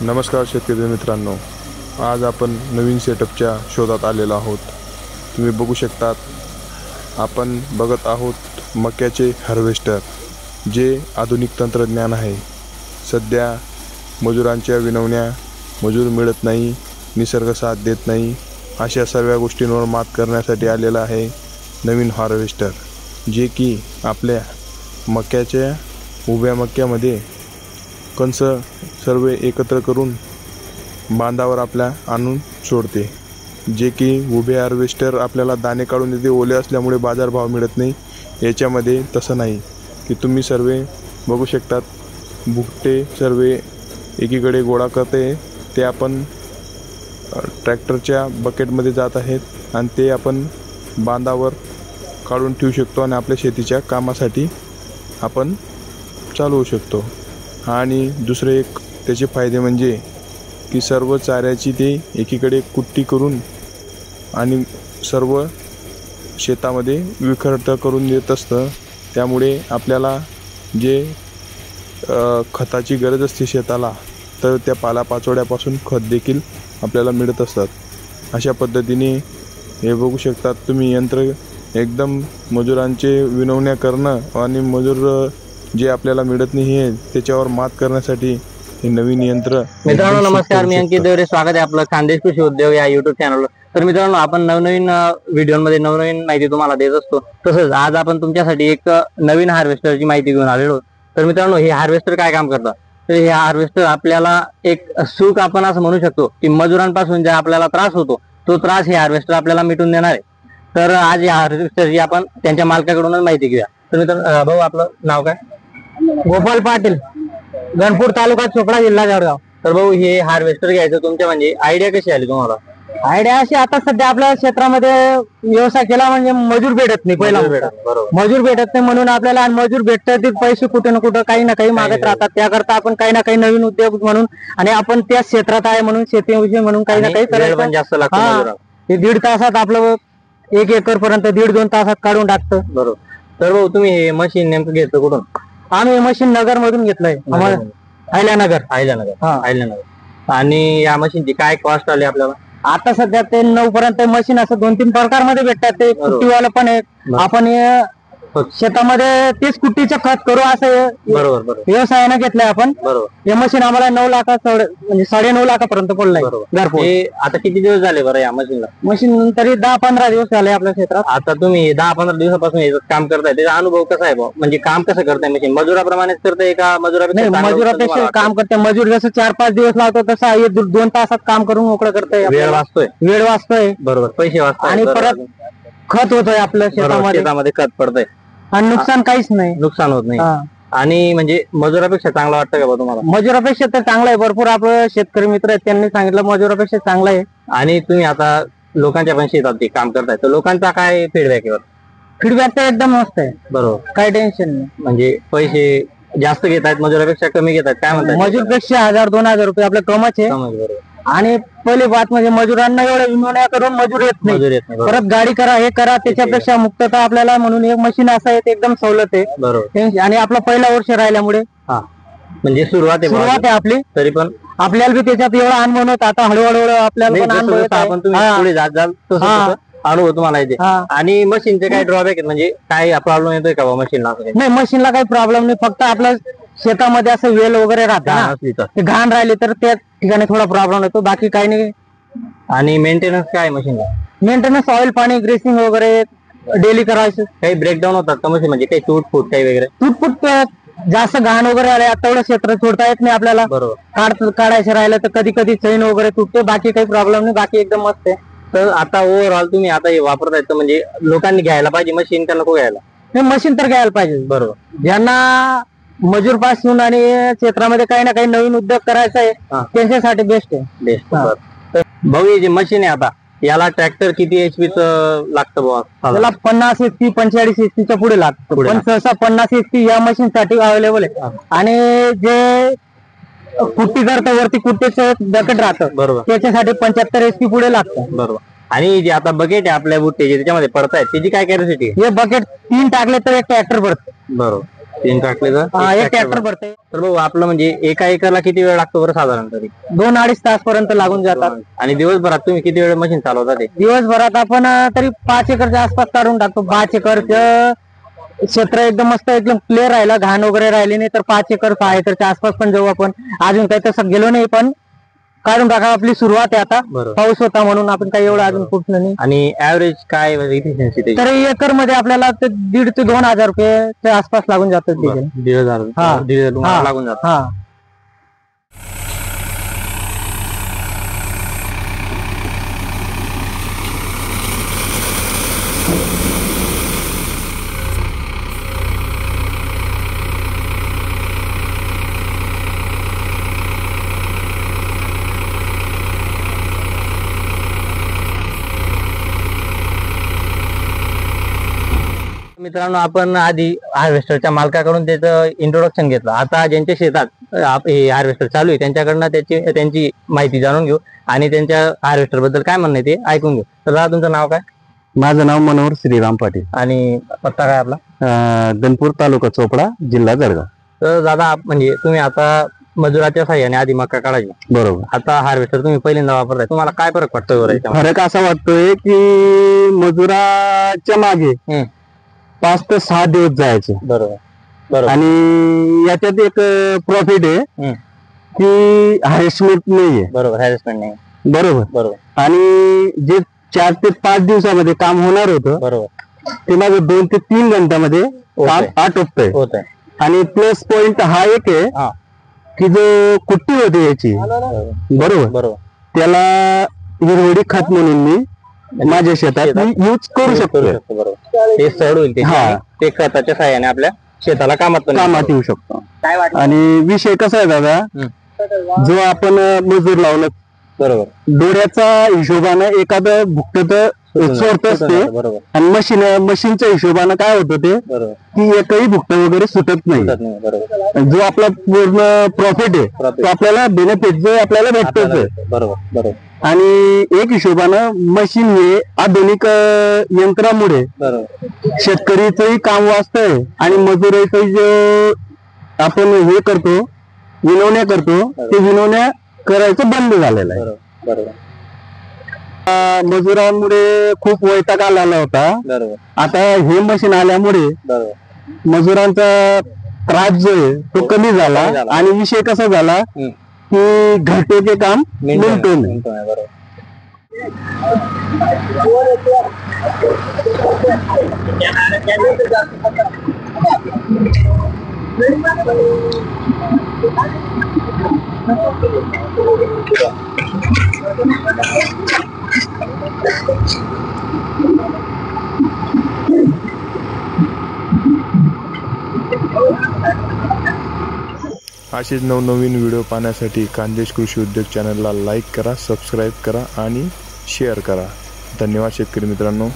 नमस्कार शेतकरी मित्रांनो, आज आपण नवीन सेटअपच्या शोधात आलेलो आहोत। तुम्ही बघू शकतात, आपण बघत आहोत मक्याचे हार्वेस्टर, जे आधुनिक तंत्रज्ञान आहे। सध्या मजुरांच्या विनवण्या, मजूर मिळत नाही, निसर्ग साथ देत नाही, अशा सर्व गोष्टींवर मात करण्यासाठी आलेला आहे नवीन हार्वेस्टर, जे की आपल्या मक्याच्या उभ्या मक्यामध्ये कंस सर्व एकत्र करून बांधावर आपल्या आणून सोडते। जे की उभे हार्वेस्टर आपल्याला दाणे काढून देते, ओले असल्यामुळे बाजारभाव मिळत नाही। याच्यामध्ये तसं नाही की तुम्ही सर्व बघू शकतात, भुट्टे सर्व एकीकडे गोळा करते, ते आपण ट्रॅक्टरच्या बकेटमध्ये जात आहेत आणि ते आपण बांधावर काढून ठेवू शकतो आणि आपल्या शेतीच्या कामासाठी आपण चालवू शकतो। आणि दुसरे एक त्याचे फायदे म्हणजे की सर्व चाऱ्याची ते एकीकडे कुट्टी करून आणि सर्व शेतामध्ये विखुरता करून देत असतं। त्यामुळे आपल्याला जे खताची गरज असते शेताला, तर त्या पालापाचोळ्यापासून खत देखील आपल्याला मिळत असतात। अशा पद्धतीने हे बघू शकतात तुम्ही, यंत्र एकदम मजुरांचे विनवण्या करणं आणि मजूर जे आपल्याला मिळत नाही आहे त्याच्यावर मात करण्यासाठी हे नवीन यंत्र। मित्रांनो नमस्कार, मी अंकित देवरे, स्वागत आहे आपलं खानदेश कृषी उद्योग या युट्यूब चॅनलवर। तर मित्रांनो, आपण नवनवीन व्हिडिओमध्ये नवनवीन माहिती तुम्हाला देत असतो। तसंच आज आपण तुमच्यासाठी एक नवीन हार्वेस्टरची माहिती घेऊन आलेलो। तर मित्रांनो, हे हार्वेस्टर काय काम करतं, तर हे हार्वेस्टर आपल्याला एक सुख आपण असं म्हणू शकतो की मजुरांपासून जे आपल्याला त्रास होतो, तो त्रास हे हार्वेस्टर आपल्याला मिटून देणार आहे। तर आज या हार्वेस्टरची आपण त्यांच्या मालकाकडूनच माहिती घेऊया। तर मित्रांनो, भाऊ आपलं नाव काय? गोपाल पाटील, गणपूर तालुका चोपडा, जिल्हा जळगाव। तर भाऊ, हे हार्वेस्टर घ्यायचं तुमच्या म्हणजे आयडिया कशी आली तुम्हाला? आयडिया अशी, आता सध्या आपल्या क्षेत्रामध्ये व्यवसाय केला म्हणजे मजूर भेटत नाही, पहिला मजूर भेटत नाही म्हणून आपल्याला, आणि मजूर भेटतात ते पैसे कुठे ना कुठं काही ना काही मागत राहतात। त्याकरता आपण काही ना काही नवीन उद्योग म्हणून, आणि आपण त्याच क्षेत्रात आहे म्हणून शेतीविषयी म्हणून काही ना काही करायचं। जास्त लागतं, हे 1.5 तासात आपलं 1 एकर पर्यंत 1.5-2 तासात काढून टाकतं। बरोबर। तर भाऊ, तुम्ही हे मशीन नेमकं घेतलं कुठून? आम्ही मशीन नगर मधून घेतलंय, अहिल्यानगर। आणि या मशीनची काय कॉस्ट आली आपल्याला? आता सध्या ते 9 पर्यंत मशीन असं 2-3 प्रकारमध्ये भेटतात। ते कुट्टीवाला पण आहे, आपण शेतामध्ये 30 कुट्टीचं खत करू असं बरोबर व्यवसायानं घेतलंय आपण। बरोबर। हे मशीन आम्हाला 9 लाखात म्हणजे 9.5 लाखापर्यंत पडलंय घरपोच। आता किती दिवस झाले बरं या मशीनला? मशीन तरी 10-15 दिवस झाले आपल्या क्षेत्रात। आता तुम्ही 10-15 दिवसापासून काम करताय, त्याचा अनुभव कसा आहे? म्हणजे काम कसं करताय मशीन? मजुराप्रमाणेच करताय का मजुरापेक्षा काम करते? मजूर जसं 4-5 दिवस लावतो तसं हे 2 तासात काम करून मोकळं करतोय। वेळ वाचतोय, बरोबर, पैसे वाचताय, आणि परत खत होतोय आपल्या शेतामध्ये, खत पडतंय आणि नुकसान काहीच नाही, नुकसान होत नाही। आणि म्हणजे मजुरापेक्षा चांगला वाटतं का तुम्हाला? मजुरापेक्षा तर चांगला आहे, भरपूर आपलं शेतकरी मित्र आहेत त्यांनी सांगितलं मजुरापेक्षा चांगला आहे। आणि तुम्ही आता लोकांच्या पण शेतात काम करताय, तर लोकांचा काय फीडबॅक आहे? फीडबॅक तर एकदम मस्त आहे, बरोबर, काही टेन्शन नाही। म्हणजे पैसे जास्त घेत आहेत, मजुरापेक्षा कमी घेत आहेत, काय म्हणतात? मजूरपेक्षा 1000-2000 रुपये आपलं कमच आहे। आणि पहिली बात म्हणजे मजुरांना एवढ्या विनवण्या करून मजूर येत नाही, परत गाडी करा, हे करा, त्याच्यापेक्षा मुक्तता आपल्याला म्हणून एक मशीन असं आहे, एकदम सवलत आहे। बरोबर। आणि आपला पहिला वर्ष राहिल्यामुळे म्हणजे सुरुवात आहे आपली, तरी पण आपल्याला बी त्याच्यात एवढा अनुभव नव्हता। आता हळूहळू आपल्याला आपण पुढे जात जाल तसं अनुभव तुम्हाला येते। आणि मशीनचे काही ड्रॉबॅक आहेत, म्हणजे काय प्रॉब्लेम येतोय का मशीनला? नाही, मशीनला काही प्रॉब्लेम नाही, फक्त आपल्या शेतामध्ये असं वेल वगैरे राहतं, घाण राहिली तर त्या ठिकाणी थोडा प्रॉब्लेम येतो, बाकी काही नाही। आणि मेंटेनन्स काय मशीनला? मेंटेनन्स ऑइल पाणी, ग्रेसिंग वगैरे डेली करायचं। काही ब्रेकडाऊन होतात का मशीन, म्हणजे काही तुटफूट काही वगैरे? तुटफूट जास्त घाण वगैरे आले, आता एवढं क्षेत्र सोडता येत नाही आपल्याला, काढायचं राहिलं तर कधी कधी चैन वगैरे तुटते, बाकी काही प्रॉब्लेम नाही, बाकी एकदम मस्त आहे। तर आता ओव्हरऑल तुम्ही आता हे वापरताय, तर म्हणजे लोकांनी घ्यायला पाहिजे मशीन का नको घ्यायला? नाही, मशीन तर घ्यायला पाहिजे, बरोबर। ज्यांना मजूर पासून आणि क्षेत्रामध्ये काही ना काही नवीन उद्योग करायचा आहे त्यांच्यासाठी बेस्ट आहे। भाऊ, हे जे मशीन आहे आता, याला ट्रॅक्टर किती HP च लागतं? त्याला 50 HP 45 HP च्या पुढे लागतं, पण सहसा 50 HP या मशीन साठी अवेलेबल आहे। आणि जे कुट्टी करतं वरती कुट्टीचं बकेट राहतं, बरोबर, त्याच्यासाठी 75 HP पुढे लागतं, बरोबर। आणि जे आता बकेट आहे आपल्या बुट्टे त्याच्यामध्ये पडतायत, त्याची काय कॅपॅसिटी? हे बकेट 3 टाकले तर एक ट्रॅक्टर पडतं, बरोबर। 3 ट्रॅक्टरचं एक ट्रॅक्टर भरते. तर भाऊ आपलं म्हणजे एका एकरला किती वेळ लागतो बरं साधारण तरी? 2-2.5 तास पर्यंत लागून जातात. आणि दिवसभरात तुम्ही किती वेळ मशीन चालवता ते? दिवसभरात आपण तरी 5 एकरच्या आसपास काढून टाकतो. 5 एकरचं क्षेत्र एकदम मस्त एकदम क्लिअर राहिलं, घाण वगैरे राहिली नाही तर 5 एकर 6 एकरच्या आसपास पण जाऊ आपण. अजून काही तसं गेलो नाही पण काढून टाका. आपली सुरुवात आहे आता. पाऊस होता म्हणून आपण काही एवढं अजून कुठलं नाही. आणि ऍव्हरेज काय इफिशियन्सी? तर एकर मध्ये आपल्याला 1,500 ते 2,000 रुपये आसपास लागून जातात. 1,500 लागून जातात. हा. मित्रांनो, आपण आधी हार्वेस्टरच्या मालकाकडून त्याचं इंट्रोडक्शन घेतलं. आता ज्यांच्या शेतात हे हार्वेस्टर चालू आहे त्यांच्याकडनं त्यांची माहिती जाणून घेऊ आणि त्यांच्या हार्वेस्टर बद्दल काय म्हणणं आहे ते ऐकून घेऊ. तर दादा, तुमचं नाव काय? माझं नाव मनोहर श्रीराम पाटील आणि पत्ता काय आपला? गणपूर तालुका चोपडा, जिल्हा जळगाव. तर दादा, म्हणजे तुम्ही आता मजुराच्या साह्याने आधी मका काढायची, बरोबर. आता हार्वेस्टर तुम्ही पहिल्यांदा वापरताय, तुम्हाला काय फरक वाटतोय बरं याच्यामध्ये? फरक असा वाटतोय की मजुराच्या मागे 5 ते 6 दिवस जायचे. बरोबर. आणि याच्यात एक प्रॉफिट आहे की हॅरेसमेंट नाहीये. बरोबर, हॅरेसमेंट नाही. बरोबर. आणि जे 4 ते 5 दिवसामध्ये काम होणार होतं, बरोबर, ते माझं 2 ते 3 घंट्यामध्ये काम आटोपतंय. होत आहे. आणि प्लस पॉइंट हा एक आहे की जो कुट्टी होती याची, बरोबर, त्याला हिरवडी खत म्हणून मी माझ्या शेतात यूज करू शकतो. बरोबर, ते सड होईल ते खताच्या साह्याने आपल्या शेताला कामात येऊ शकतो. आणि विषय कसा आहे दादा, जो आपण मजूर लावलं, बरोबर, डोळ्याचा हिशोबानं एखादं भुकट सोडत असते. आणि मशीनच्या हिशोबानं काय होतं ते की एकही भुकट वगैरे सुटत नाही. जो आपला पूर्ण प्रॉफिट आहे तो आपल्याला बेनिफिट जो आपल्याला भेटतोच. बरोबर. आणि एक हिशोबानं मशीन हे आधुनिक यंत्रामुळे शेतकरीचंही काम वाचतंय आणि मजुराचं जे आपण हे करतो, विनवण्या करतो, ते विनवण्या करायचं बंद झालेलं आहे. बरोबर. मजुरांमुळे खूप वैताग आलेला होता. आता हे मशीन आल्यामुळे मजुरांचा त्रास जो आहे तो कमी झाला. आणि विषय कसा झाला की घरटे के काम मिळतो नाही. असेच नवनवीन व्हिडिओ पाहण्यासाठी खानदेश कृषी उद्योग चॅनलला लाईक करा, सबस्क्राईब करा आणि शेअर करा. धन्यवाद शेतकरी मित्रांनो.